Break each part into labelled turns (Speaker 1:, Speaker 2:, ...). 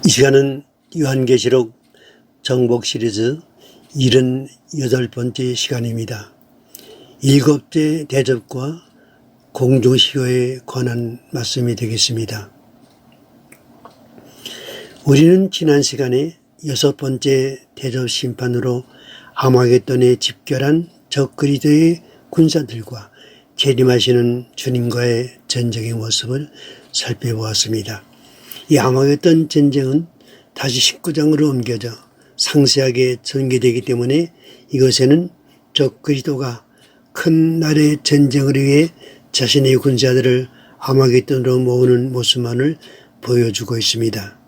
Speaker 1: 이 시간은 요한계시록 정복 시리즈 78번째 시간입니다. 일곱째 대접과 공중시효에 관한 말씀이 되겠습니다. 우리는 지난 시간에 6번째 대접 심판으로 아마겟돈에 집결한 적그리스도의 군사들과 재림하시는 주님과의 전쟁의 모습을 살펴보았습니다. 이 아마겟돈 전쟁은 다시 19장으로 옮겨져 상세하게 전개되기 때문에 이것에는 적그리스도가 큰 날의 전쟁을 위해 자신의 군사들을 아마겟돈으로 모으는 모습만을 보여주고 있습니다.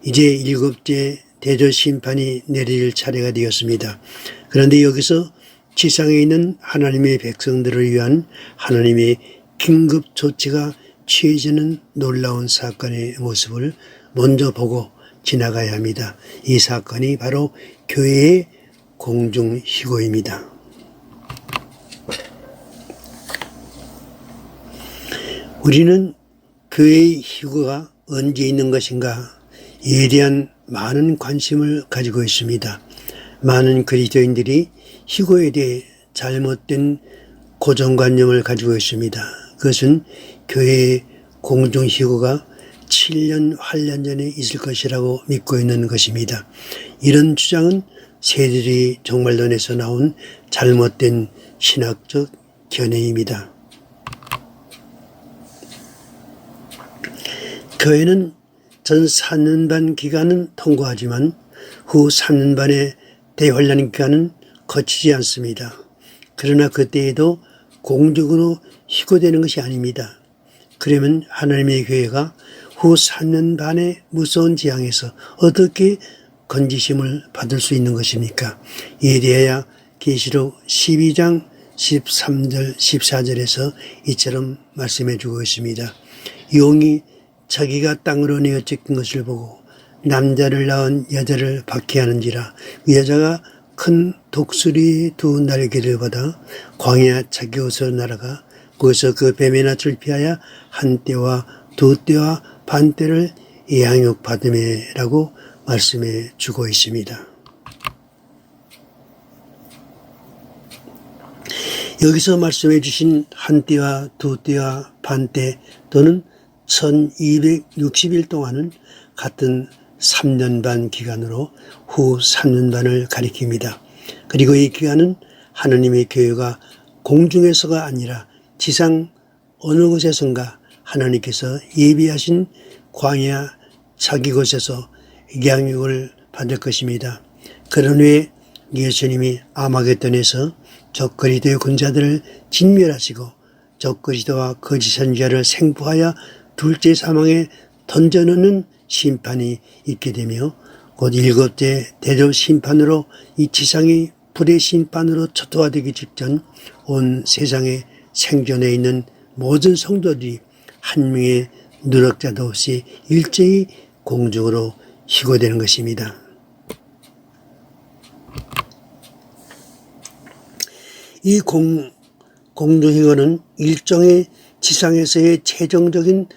Speaker 1: 이제 일곱째 대접 심판이 내릴 차례가 되었습니다. 그런데 여기서 지상에 있는 하나님의 백성들을 위한 하나님의 긴급 조치가 취해지는 놀라운 사건의 모습을 먼저 보고 지나가야 합니다. 이 사건이 바로 교회의 공중희고입니다. 우리는 교회의 희고가 언제 있는 것인가 이에 대한 많은 관심을 가지고 있습니다. 많은 그리스도인들이 희고에 대해 잘못된 고정관념을 가지고 있습니다. 그것은 교회의 공중희고가 7년, 8년 전에 있을 것이라고 믿고 있는 것입니다. 이런 주장은 새들이 종말론에서 나온 잘못된 신학적 견해입니다. 교회는 전 4년반 기간은 통과하지만 후 4년반의 대환란 기간은 거치지 않습니다. 그러나 그때에도 공중으로 희고되는 것이 아닙니다. 그러면 하나님의 교회가 후 4년 반의 무서운 재앙에서 어떻게 건지심을 받을 수 있는 것입니까? 이에 대하여 계시록 12장 13절 14절에서 이처럼 말씀해 주고 있습니다. 용이 자기가 땅으로 내어 찢긴 것을 보고 남자를 낳은 여자를 박해하는지라 그 여자가 큰 독수리의 두 날개를 받아 광야 자기 옷으로 날아가 거기서 그 뱀의 낯을 피하여 한 떼와 두 떼와 반 떼를 양육 받음이라고 말씀해 주고 있습니다. 여기서 말씀해 주신 한 떼와 두 떼와 반 떼 또는 1260일 동안은 같은 3년 반 기간으로 후 3년 반을 가리킵니다. 그리고 이 기간은 하나님의 교회가 공중에서가 아니라 지상 어느 곳에선가 하나님께서 예비하신 광야 자기 곳에서 양육을 받을 것입니다. 그런 후에 예수님이 아마겟돈에서 적그리스도의 군사들을 진멸하시고 적그리스도와 거짓 선지자를 생포하여 둘째 사망에 던져놓는 심판이 있게 되며 곧 일곱째 대접 심판으로 이 지상이 불의 심판으로 초토화되기 직전 온 세상에 생존해 있는 모든 성도들이 한 명의 누락자도 없이 일제히 공중으로 희고되는 것입니다. 이 공중희고는 일종의 지상에서의 최종적인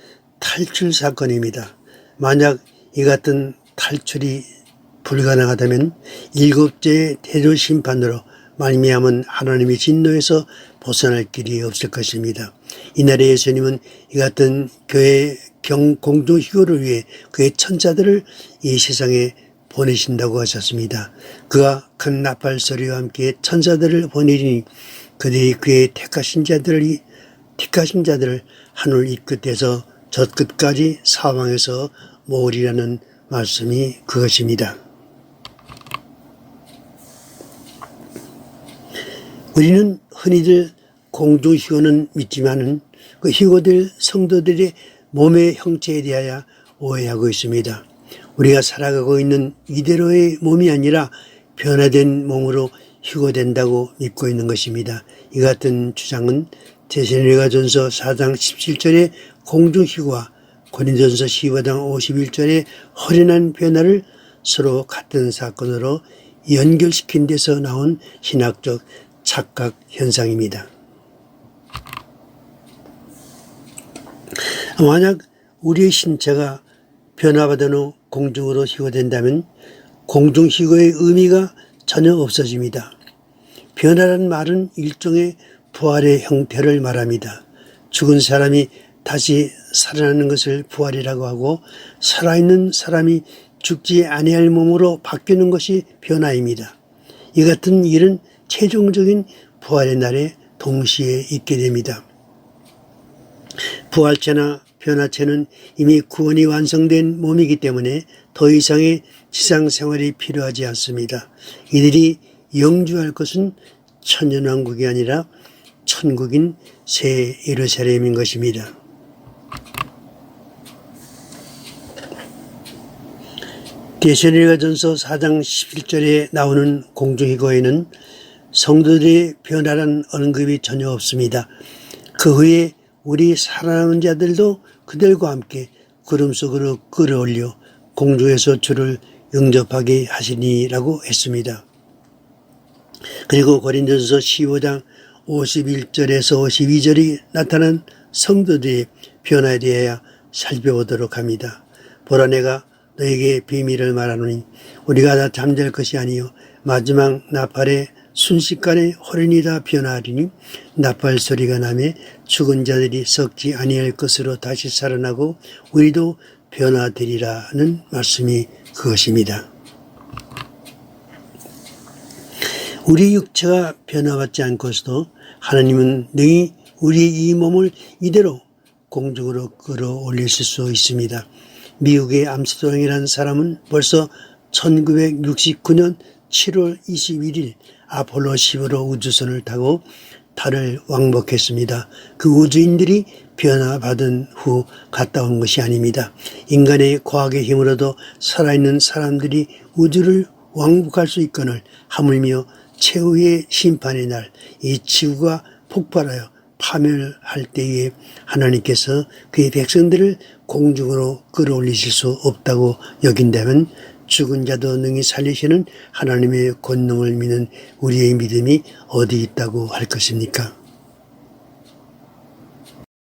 Speaker 1: 탈출 사건입니다. 만약 이 같은 탈출이 불가능하다면 일곱째 대접 심판으로 말미암은 하나님의 진노에서 벗어날 길이 없을 것입니다. 이날에 예수님은 이 같은 교회의 공중희고를 위해 그의 천사들을 이 세상에 보내신다고 하셨습니다. 그가 큰 나팔 소리와 함께 천사들을 보내리니 그들이 그의 택하신 자들을 하늘 이 끝에서 저 끝까지 사방에서 모으리라는 말씀이 그것입니다. 우리는 흔히들 공중희고는 믿지만은 그 희고될 성도들의 몸의 형체에 대하여 오해하고 있습니다. 우리가 살아가고 있는 이대로의 몸이 아니라 변화된 몸으로 희고된다고 믿고 있는 것입니다. 이 같은 주장은 데살로니가전서 4장 17절의 공중희고와 고린도전서 15장 51절의 허련한 변화를 서로 같은 사건으로 연결시킨 데서 나온 신학적 착각 현상입니다. 만약 우리의 신체가 변화받은 후 공중으로 희고된다면 공중희고의 의미가 전혀 없어집니다. 변화란 말은 일종의 부활의 형태를 말합니다. 죽은 사람이 다시 살아나는 것을 부활이라고 하고 살아있는 사람이 죽지 아니할 몸으로 바뀌는 것이 변화입니다. 이 같은 일은 최종적인 부활의 날에 동시에 있게 됩니다. 부활체나 변화체는 이미 구원이 완성된 몸이기 때문에 더 이상의 지상 생활이 필요하지 않습니다. 이들이 영주할 것은 천년왕국이 아니라 천국인 새 예루살렘인 것입니다. 데살로니가전서 4장 11절에 나오는 공중희고에는 성도들의 변화란 언급이 전혀 없습니다. 그 후에 우리 살아남은 자들도 그들과 함께 구름 속으로 끌어올려 공중에서 주를 영접하게 하시니라고 했습니다. 그리고 고린도전서 15장 51절에서 52절이 나타난 성도들의 변화에 대하여 살펴보도록 합니다. 보라, 내가 너에게 비밀을 말하노니 우리가 다 잠잘 것이 아니요 마지막 나팔의 순식간에 호련히 다 변화하리니 나팔 소리가 나매 죽은 자들이 썩지 아니할 것으로 다시 살아나고 우리도 변화되리라는 말씀이 그것입니다. 우리 육체가 변화받지 않고서도 하나님은 능히 우리의 이 몸을 이대로 공중으로 끌어올리실 수 있습니다. 미국의 암스트롱이라는 사람은 벌써 1969년 7월 21일 아폴로 15호 우주선을 타고 달을 왕복했습니다. 그 우주인들이 변화받은 후 갔다 온 것이 아닙니다. 인간의 과학의 힘으로도 살아있는 사람들이 우주를 왕복할 수 있거늘 하물며 최후의 심판의 날 이 지구가 폭발하여 파멸할 때에 하나님께서 그의 백성들을 공중으로 끌어올리실 수 없다고 여긴다면 죽은 자도 능히 살리시는 하나님의 권능을 믿는 우리의 믿음이 어디 있다고 할 것입니까?